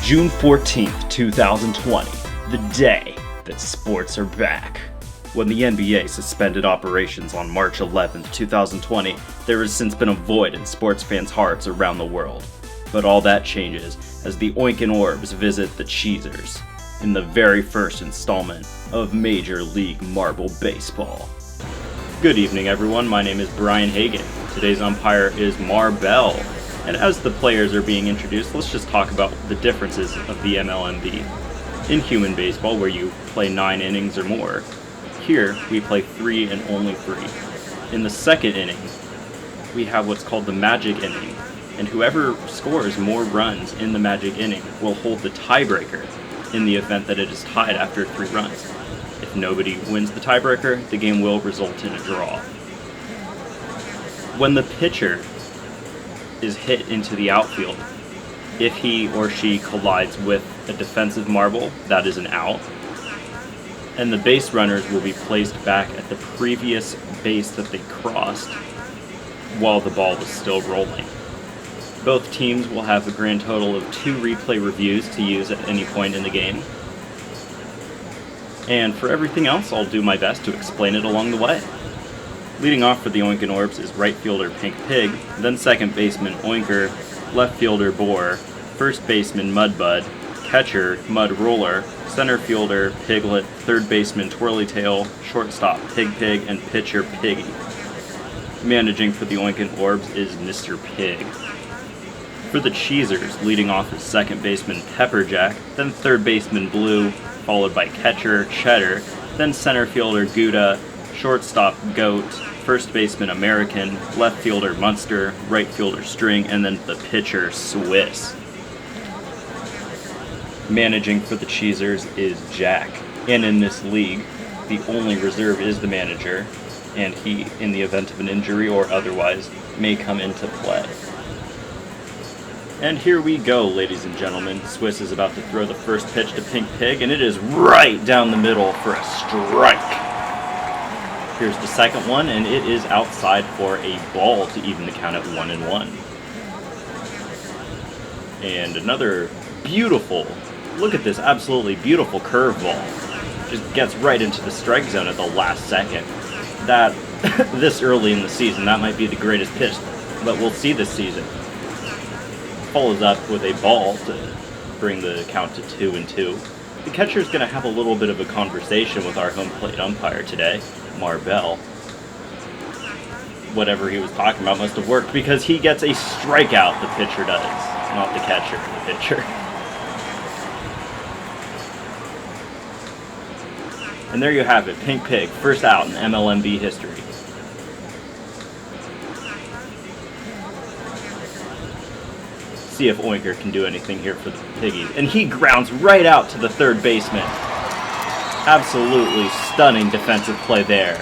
June 14th, 2020, the day that sports are back. When the NBA suspended operations on March 11th, 2020, there has since been a void in sports fans' hearts around the world. But all that changes as the Oinkin Orbs visit the Cheezers in the very first installment of Major League Marble Baseball. Good evening, everyone. My name is Brian Hagan. Today's umpire is Marbell. And as the players are being introduced, let's just talk about the differences of the MLMB. In human baseball, where you play 9 innings or more, here we play 3 and only 3. In the second inning, we have what's called the magic inning, and whoever scores more runs in the magic inning will hold the tiebreaker in the event that it is tied after 3 runs. If nobody wins the tiebreaker, the game will result in a draw. When the pitcher is hit into the outfield, if he or she collides with a defensive marble, that is an out, and the base runners will be placed back at the previous base that they crossed while the ball was still rolling. Both teams will have a grand total of 2 replay reviews to use at any point in the game. And for everything else, I'll do my best to explain it along the way. Leading off for the Oinkin Orbs is right fielder Pink Pig, then second baseman Oinker, left fielder Boar, first baseman Mudbud, catcher Mud Roller, center fielder Piglet, third baseman Twirly Tail, shortstop Pig Pig, and pitcher Piggy. Managing for the Oinkin Orbs is Mr. Pig. For the Cheezers, leading off is second baseman Pepperjack, then third baseman Blue, followed by catcher Cheddar, then center fielder Gouda, shortstop Goat, first baseman American, left fielder Munster, right fielder String, and then the pitcher Swiss. Managing for the Cheezers is Jack, and in this league, the only reserve is the manager, and he, in the event of an injury or otherwise, may come into play. And here we go, ladies and gentlemen. Swiss is about to throw the first pitch to Pink Pig, and it is right down the middle for a strike. Here's the second one, and it is outside for a ball to even the count at 1-1. And another beautiful, look at this absolutely beautiful curveball. Just gets right into the strike zone at the last second. That, this early in the season, that might be the greatest pitch that we'll see this season. Follows up with a ball to bring the count to 2-2. The catcher's going to have a little bit of a conversation with our home plate umpire today, Marbell. Whatever he was talking about must have worked, because he gets a strikeout, the pitcher does. Not the catcher, the pitcher. And there you have it, Pink Pig, first out in MLMB history. See if Oinker can do anything here for the Piggies. And he grounds right out to the third baseman. Absolutely stunning defensive play there.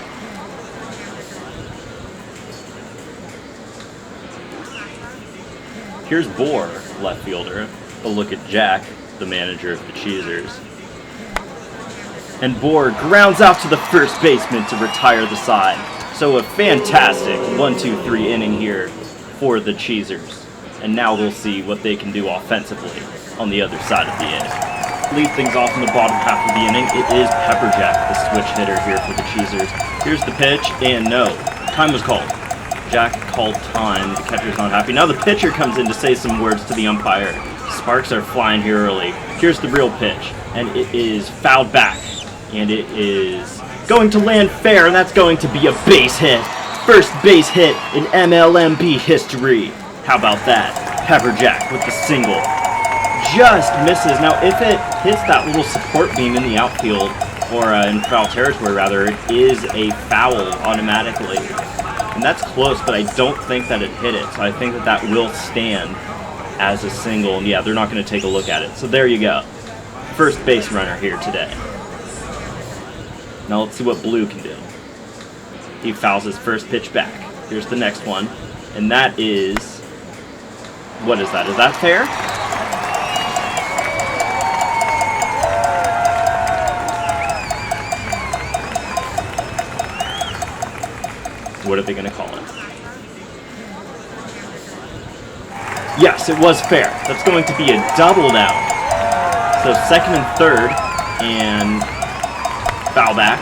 Here's Boar, left fielder. A look at Jack, the manager of the Cheezers. And Boar grounds out to the first baseman to retire the side. So a fantastic 1-2-3 inning here for the Cheezers. And now we'll see what they can do offensively on the other side of the inning. Lead things off in the bottom half of the inning. It is Pepperjack, the switch hitter here for the Cheezers. Here's the pitch, and no. Time was called. Jack called time. The catcher's not happy. Now the pitcher comes in to say some words to the umpire. Sparks are flying here early. Here's the real pitch, and it is fouled back. And it is going to land fair, and that's going to be a base hit. First base hit in MLMB history. How about that? Pepperjack with the single. Just misses. Now, if it hits that little support beam in the outfield, or in foul territory rather, it is a foul automatically. And that's close, but I don't think that it hit it. So I think that that will stand as a single. And yeah, they're not going to take a look at it. So there you go. First base runner here today. Now let's see what Blue can do. He fouls his first pitch back. Here's the next one. And that is... what is that? Is that fair? What are they going to call it? Yes, it was fair. That's going to be a double now. So second and third, and foul back.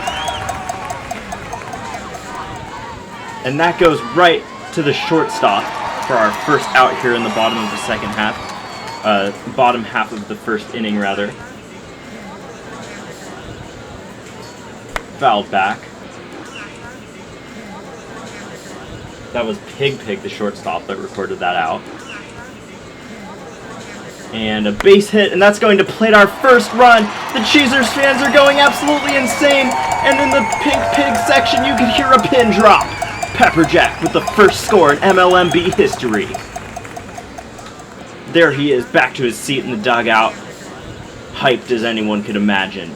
And that goes right to the shortstop for our first out here in the bottom of the second half. Bottom half of the first inning, rather. Fouled back. That was Pig, the shortstop, that recorded that out. And a base hit, and that's going to plate our first run. The Cheezers fans are going absolutely insane. And in the Pig section, you can hear a pin drop. Pepperjack with the first score in MLMB history. There he is, back to his seat in the dugout. Hyped as anyone could imagine.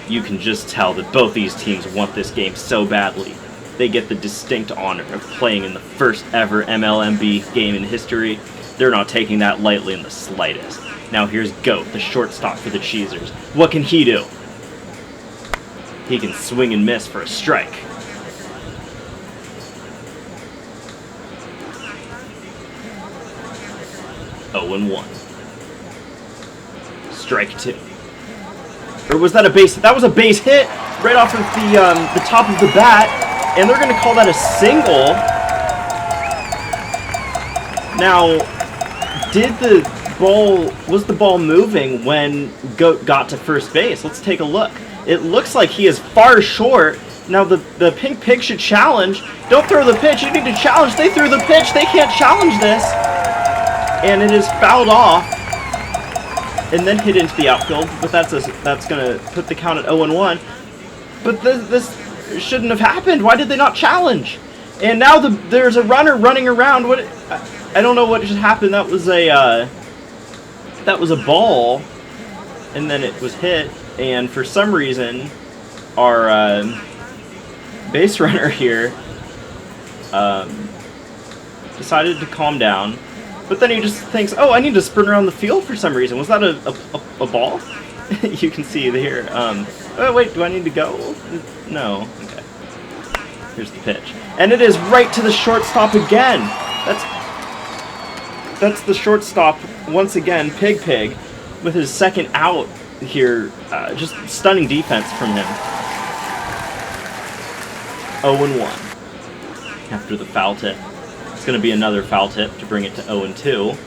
You can just tell that both these teams want this game so badly. They get the distinct honor of playing in the first ever MLMB game in history. They're not taking that lightly in the slightest. Now here's Goat, the shortstop for the Cheezers. What can he do? He can swing and miss for a strike. Oh, and 1. Strike 2. Or was that a base hit? That was a base hit right off of the top of the bat, and they're going to call that a single. Now, was the ball moving when Goat got to first base? Let's take a look. It looks like he is far short. Now the Pink Pig should challenge. Don't throw the pitch. You need to challenge. They threw the pitch. They can't challenge this. And it is fouled off. And then hit into the outfield, but that's gonna put the count at 0-1. But this shouldn't have happened. Why did they not challenge? And now there's a runner running around. I don't know what just happened. That was a ball, and then it was hit. And for some reason, our base runner here decided to calm down. But then he just thinks, oh, I need to sprint around the field for some reason. Was that a ball? You can see here. Oh, wait, do I need to go? No. Okay. Here's the pitch. And it is right to the shortstop again. That's the shortstop once again, Pig, with his second out here. Just stunning defense from him. 0-1 after the foul tip. It's going to be another foul tip to bring it to 0-2.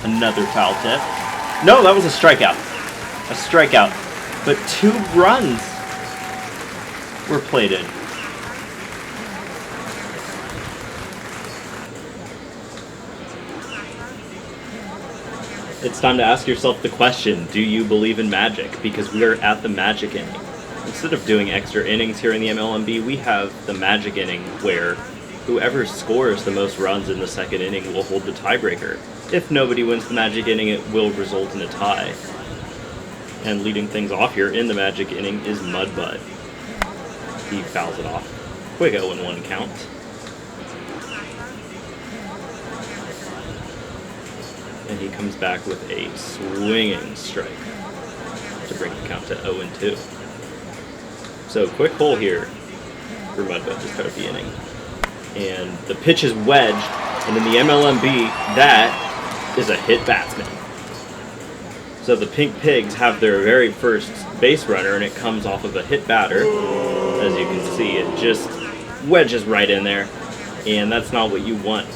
Another foul tip. No, that was a strikeout. A strikeout. But 2 runs were plated. It's time to ask yourself the question, do you believe in magic? Because we are at the magic inning. Instead of doing extra innings here in the MLMB, we have the magic inning where whoever scores the most runs in the second inning will hold the tiebreaker. If nobody wins the magic inning, it will result in a tie. And leading things off here in the magic inning is Mudbud. He fouls it off. Quick 0-1 count. And he comes back with a swinging strike to bring the count to 0-2. So quick hole here for Mudbud to start the inning. And the pitch is wedged, and in the MLMB, that is a hit batsman. So the Pink Pigs have their very first base runner, and it comes off of a hit batter. As you can see, it just wedges right in there, and that's not what you want.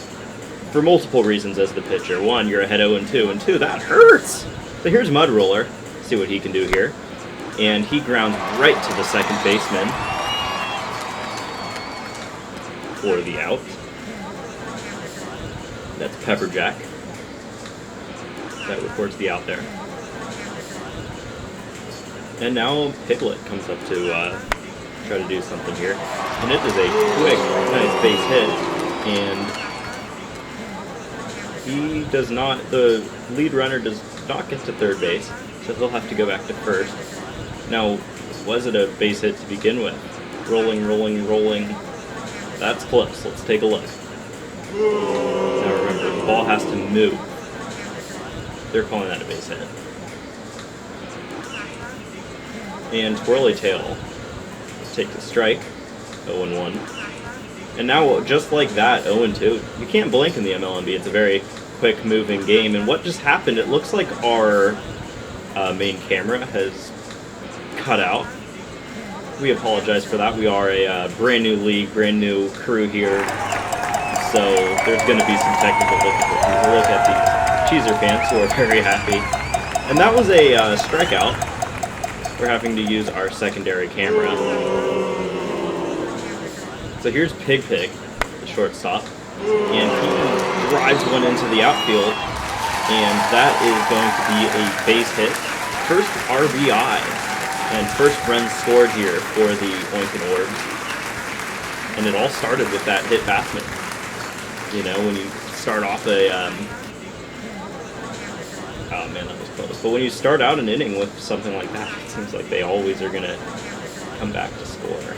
For multiple reasons as the pitcher. 1, you're ahead 0-2, and 2, that hurts! So here's Mud Roller. See what he can do here. And he grounds right to the second baseman for the out. That's Pepperjack. That records the out there. And now Piglet comes up to try to do something here. And it is a quick, nice base hit. And he does not, the lead runner does not get to third base, so he'll have to go back to first. Now, was it a base hit to begin with? Rolling. That's close. Let's take a look. Now remember, the ball has to move. They're calling that a base hit. And Twirly Tail takes a strike, 0-1. And now, just like that, 0-2. You can't blink in the MLMB. It's a very quick moving game. And what just happened, it looks like our main camera has cut out. We apologize for that. We are a brand new league, brand new crew here, so there's going to be some technical difficulties. We'll look at the Cheeser fans who are very happy. And that was a strikeout. We're having to use our secondary camera. So here's Pig, the shortstop, and he drives one into the outfield, and that is going to be a base hit. First RBI. And first run scored here for the Oinkin Orbs. And it all started with that hit batsman. You know, when you start off a... oh man, that was close. But when you start out an inning with something like that, it seems like they always are going to come back to score.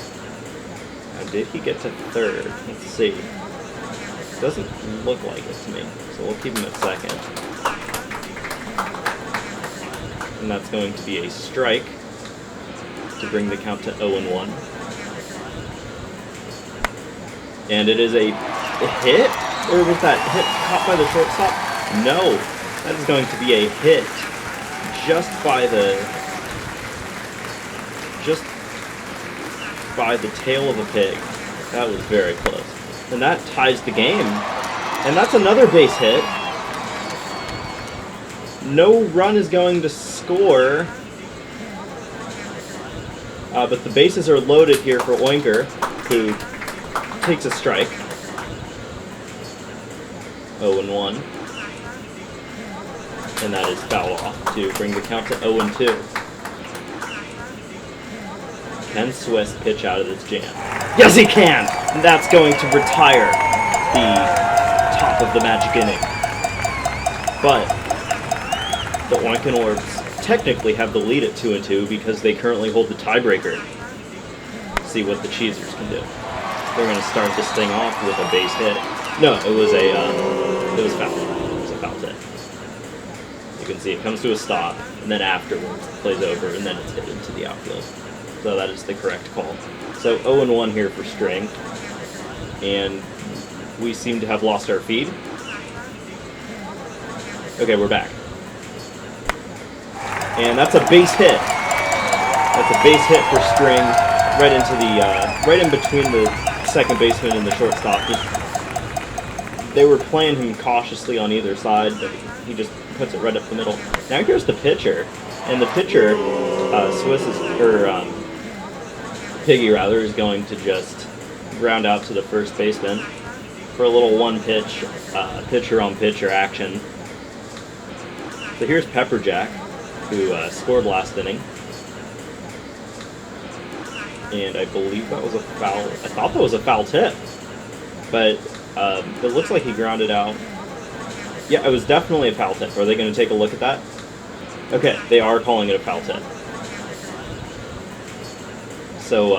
Now, did he get to third? Let's see. Doesn't look like it to me. So we'll keep him at second. And that's going to be a strike to bring the count to 0-1. And it is a hit? Or was that hit caught by the shortstop? No, that is going to be a hit just by the tail of a pig. That was very close. And that ties the game. And that's another base hit. No run is going to score. But the bases are loaded here for Oinker, who takes a strike. 0-1. And that is foul off to bring the count to 0-2. Can Swiss pitch out of this jam? Yes, he can! And that's going to retire the top of the magic inning. But the Oinkin Orbs technically have the lead at 2-2 because they currently hold the tiebreaker. See what the Cheesers can do. They're going to start this thing off with a base hit. No, it was foul. It was a foul hit. You can see it comes to a stop, and then afterwards it plays over, and then it's hit into the outfield. So that is the correct call. So 0-1 here for String, and we seem to have lost our feed. Okay, we're back. And that's a base hit. That's a base hit for String, right into the, right in between the second baseman and the shortstop. They were playing him cautiously on either side, but he just puts it right up the middle. Now here's the pitcher, and the pitcher, Piggy rather, is going to just ground out to the first baseman for a little one-pitch, pitcher-on-pitcher action. So here's Pepperjack, who scored last inning. And I believe that was a foul. I thought that was a foul tip. But it looks like he grounded out. Yeah, it was definitely a foul tip. Are they going to take a look at that? Okay, they are calling it a foul tip. So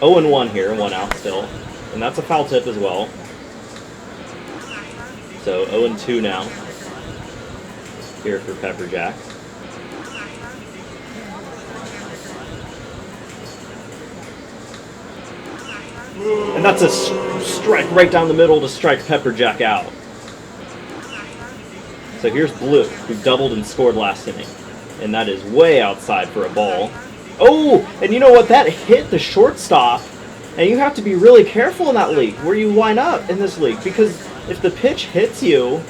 0-1 here, 1 out still. And that's a foul tip as well. So 0-2 now. Here for Pepperjack. And that's a strike right down the middle to strike Pepperjack out. So here's Blue, who doubled and scored last inning. And that is way outside for a ball. Oh, and you know what? That hit the shortstop. And you have to be really careful in that league, where you line up in this league. Because if the pitch hits you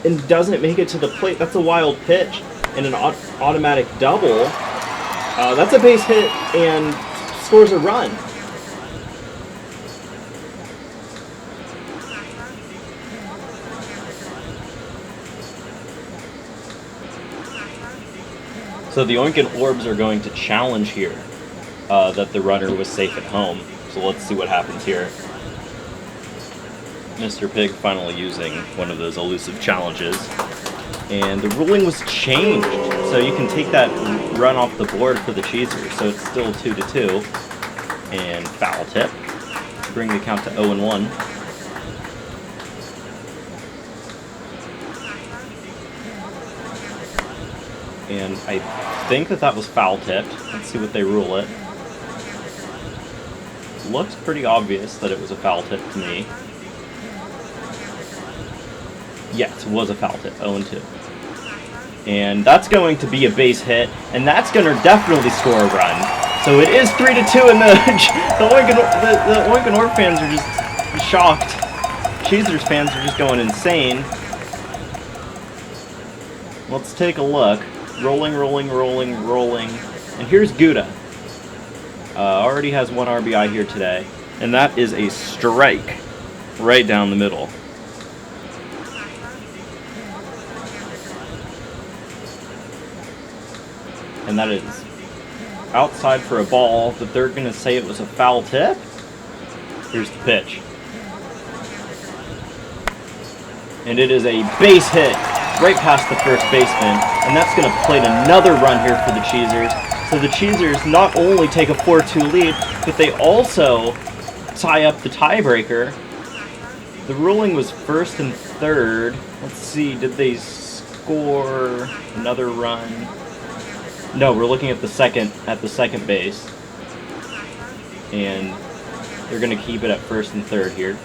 and doesn't make it to the plate, that's a wild pitch. And an automatic double, that's a base hit and scores a run. So the Oinkin Orbs are going to challenge here that the runner was safe at home. So let's see what happens here. Mr. Pig finally using one of those elusive challenges. And the ruling was changed. So you can take that run off the board for the Cheesers. So it's still 2-2. And foul tip to bring the count to 0-1. And I think that was foul tipped. Let's see what they rule it. Looks pretty obvious that it was a foul tip to me. Yes, it was a foul tip, 0-2. And that's going to be a base hit, and that's going to definitely score a run. So it is 3-2, and the Oinkin Orb fans are just shocked. Cheezers fans are just going insane. Let's take a look. Rolling, rolling, rolling, rolling. And here's Gouda. Already has 1 RBI here today. And that is a strike right down the middle. And that is outside for a ball, but they're going to say it was a foul tip. Here's the pitch. And it is a base hit right past the first baseman, and that's going to plate another run here for the Cheezers. So the Cheezers not only take a 4-2 lead, but they also tie up the tiebreaker. The ruling was first and third. Let's see, did they score another run? No, we're looking at the second base. And they're going to keep it at first and third here.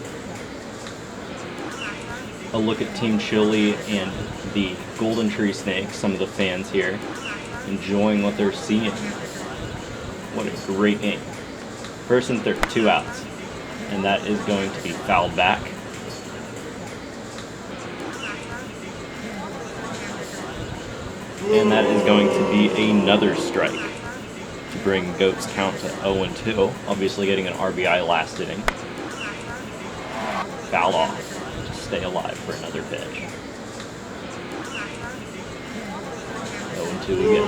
A look at Team Chile and the Golden Tree Snakes, some of the fans here, enjoying what they're seeing. What a great game. First and third, 2 outs. And that is going to be fouled back. And that is going to be another strike to bring Goat's count to 0-2. Obviously getting an RBI last inning. Foul off to stay alive for another pitch. 0-2 again.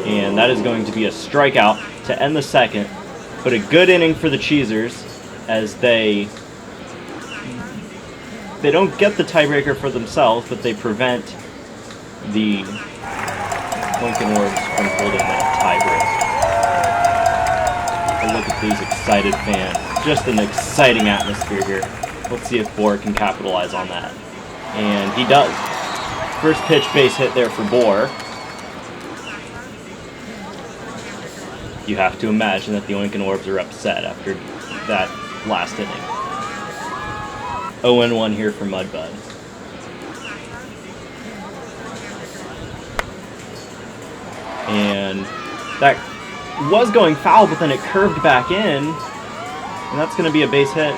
And that is going to be a strikeout to end the second. But a good inning for the Cheezers as they don't get the tiebreaker for themselves, but they prevent the Oinkin Orbs from holding that tiebreak. A look at these excited fans. Just an exciting atmosphere here. Let's see if Bohr can capitalize on that. And he does. First pitch base hit there for Bohr. You have to imagine that the Oinkin Orbs are upset after that last inning. 0-1 here for Mudbud. And that was going foul, but then it curved back in. And that's going to be a base hit.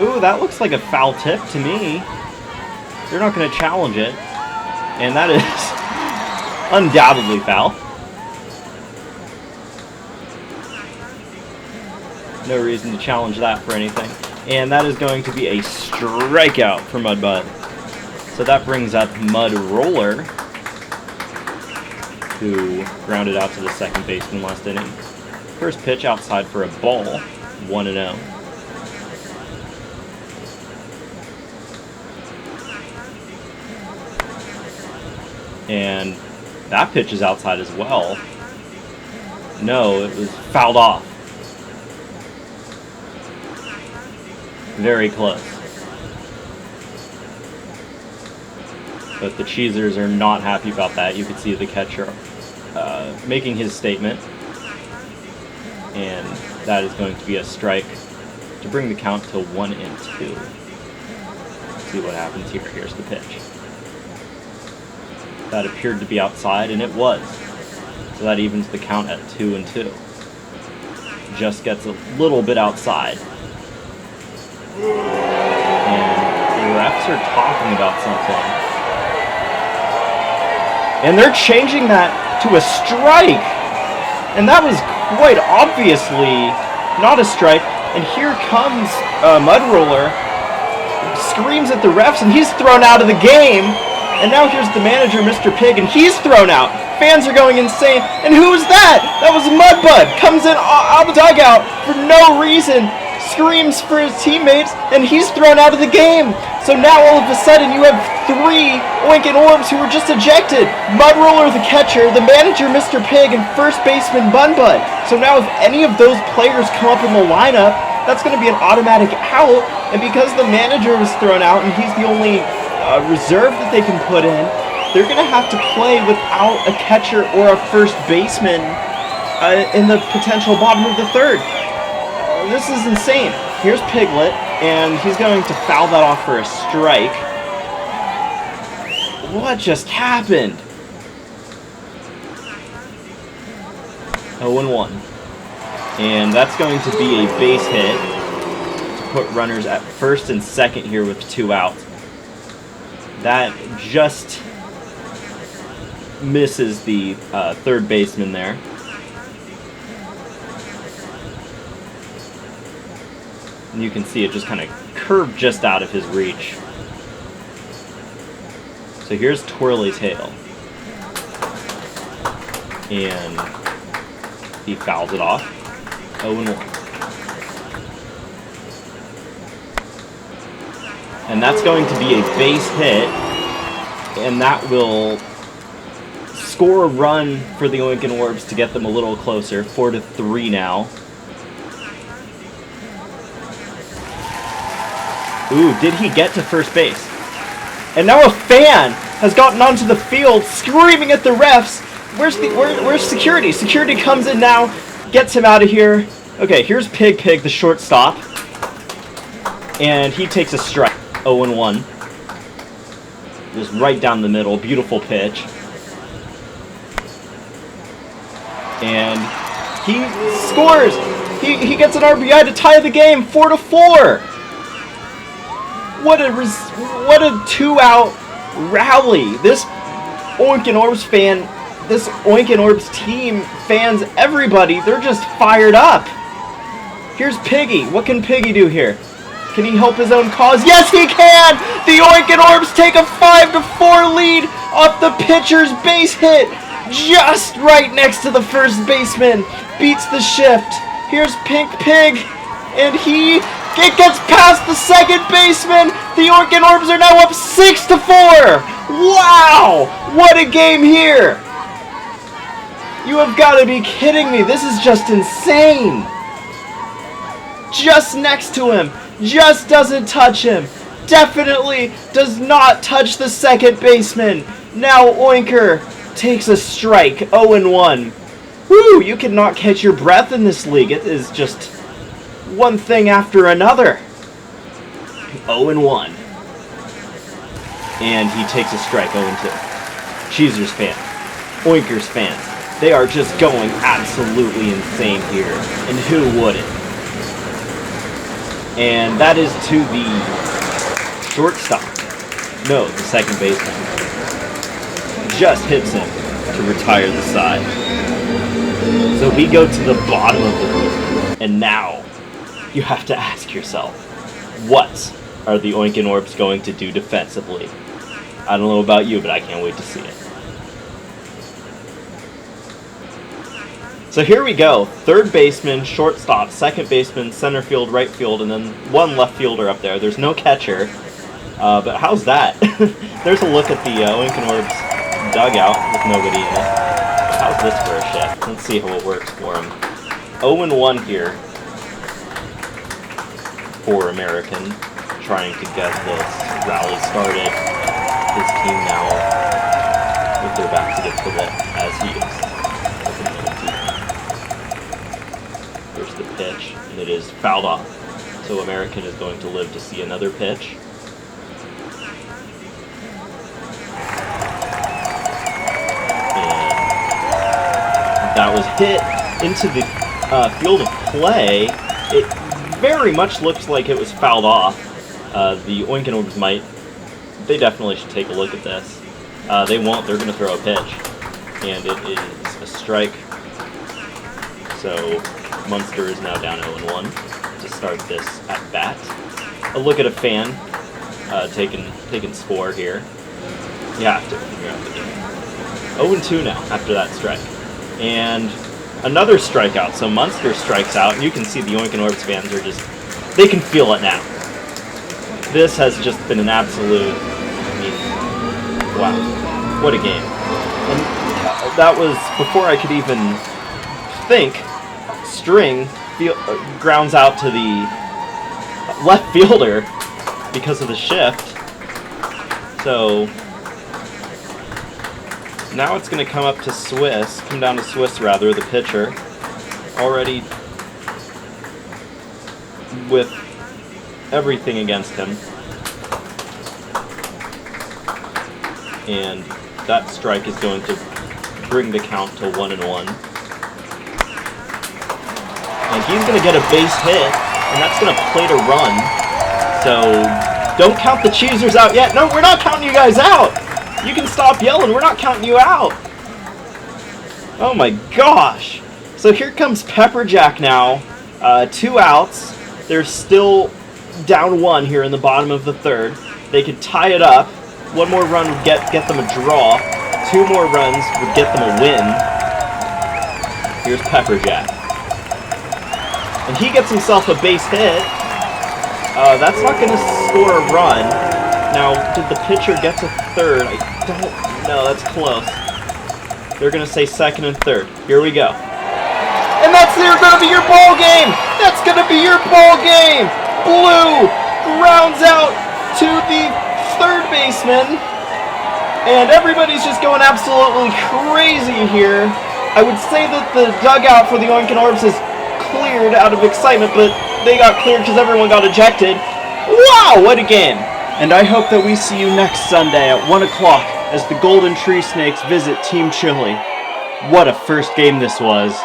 Ooh, that looks like a foul tip to me. They're not going to challenge it. And that is undoubtedly foul. No reason to challenge that for anything. And that is going to be a strikeout for Mudbud. So that brings up Mud Roller, who grounded out to the second baseman last inning. First pitch outside for a ball, 1-0. And that pitch is outside as well. No, it was fouled off. Very close. But the Cheezers are not happy about that. You can see the catcher making his statement. And that is going to be a strike to bring the count to 1-2. Let's see what happens here. Here's the pitch. That appeared to be outside, and it was. So that evens the count at 2-2. Just gets a little bit outside. And the refs are talking about something. And they're changing that to a strike. And that was quite obviously not a strike. And here comes Mud Roller, screams at the refs, and he's thrown out of the game. And now here's the manager, Mr. Pig, and he's thrown out. Fans are going insane. And who was that? That was Mudbud. Comes in out of the dugout for no reason. Screams for his teammates, and he's thrown out of the game. So now all of a sudden you have 3 Oinkin Orbs who were just ejected. Mud Roller, the catcher, the manager, Mr. Pig, and first baseman, Bunbud. So now if any of those players come up in the lineup, that's going to be an automatic out. And because the manager was thrown out and he's the only reserve that they can put in, they're going to have to play without a catcher or a first baseman in the potential bottom of the third. This is insane. Here's Piglet, and he's going to foul that off for a strike. What just happened? 0-1. And that's going to be a base hit to put runners at first and second here with 2 outs. That just misses the third baseman there. And you can see it just kind of curved just out of his reach. So here's Twirly's hail. And he fouls it off. 0-1. And that's going to be a base hit, and that will score a run for the Oinkin Orbs to get them a little closer. 4-3 now. Ooh, did he get to first base? And now a fan has gotten onto the field screaming at the refs. Where's security? Security comes in now, gets him out of here. Okay, here's Pig, the shortstop. And he takes a strike. 0-1. Just right down the middle. Beautiful pitch. And he scores! He gets an RBI to tie the game. 4-4. What a 2-out rally. This Oinkin Orbs team, fans, everybody, they're just fired up. Here's Piggy. What can Piggy do here? Can he help his own cause? Yes, he can! The Oinkin Orbs take a 5-4 lead off the pitcher's base hit. Just right next to the first baseman. Beats the shift. Here's Pink Pig. And it gets past the second baseman. The Oinkin Orbs are now up 6-4. Wow! What a game here. You have got to be kidding me. This is just insane. Just next to him. Just doesn't touch him. Definitely does not touch the second baseman. Now Oinker takes a strike. 0-1. Woo! You cannot catch your breath in this league. It is just one thing after another. 0-1. And he takes a strike. 0-2. Cheezers fans. Oinkers fans. They are just going absolutely insane here. And who wouldn't? And that is to the shortstop. No, the second baseman. Just hits him to retire the side. So we go to the bottom of the league. And now, you have to ask yourself, what are the Oinkin Orbs going to do defensively? I don't know about you, but I can't wait to see it. So here we go. Third baseman, shortstop, second baseman, center field, right field, and then one left fielder up there. There's no catcher. But how's that? There's a look at the Oinkin Orbs dugout with nobody in it. How's this for a shift? Let's see how it works for him. 0-1 here for American, trying to get this rally started. His team now with their backs against the wall as he is. There's the pitch, and it is fouled off. So American is going to live to see another pitch. And that was hit into the field of play. It very much looks like it was fouled off. The Oinkin Orbs they definitely should take a look at this. They won't, they're going to throw a pitch. And it is a strike. So Munster is now down 0-1 to start this at bat. A look at a fan taking score here. You have to when you're out the game. 0-2 now after that strike. And another strikeout. So Munster strikes out, and you can see the Oinkin Orbs fans are they can feel it now. This has just been an absolute, wow, what a game. And that was before I could even think. String grounds out to the left fielder because of the shift. So now it's going to come down to Swiss, the pitcher, already with everything against him. and that strike is going to bring the count to 1-1. And he's going to get a base hit, and that's going to plate a run. So don't count the cheesers out yet. No, we're not counting you guys out. You can stop yelling. We're not counting you out. Oh my gosh. So here comes Pepperjack now. 2 outs. They're still down 1 here in the bottom of the 3rd. They could tie it up. 1 more run would get them a draw. 2 more runs would get them a win. Here's Pepperjack. And he gets himself a base hit. That's not going to score a run. Now, did the pitcher get to 3rd? I don't know. That's close. They're going to say 2nd and 3rd. Here we go. And that's going to be your ball game! That's going to be your ball game! Blue grounds out to the 3rd baseman. And everybody's just going absolutely crazy here. I would say that the dugout for the Oinkin Orbs is cleared out of excitement, but they got cleared because everyone got ejected. Wow, what a game! And I hope that we see you next Sunday at 1 o'clock as the Golden Tree Snakes visit Team Chile. What a first game this was.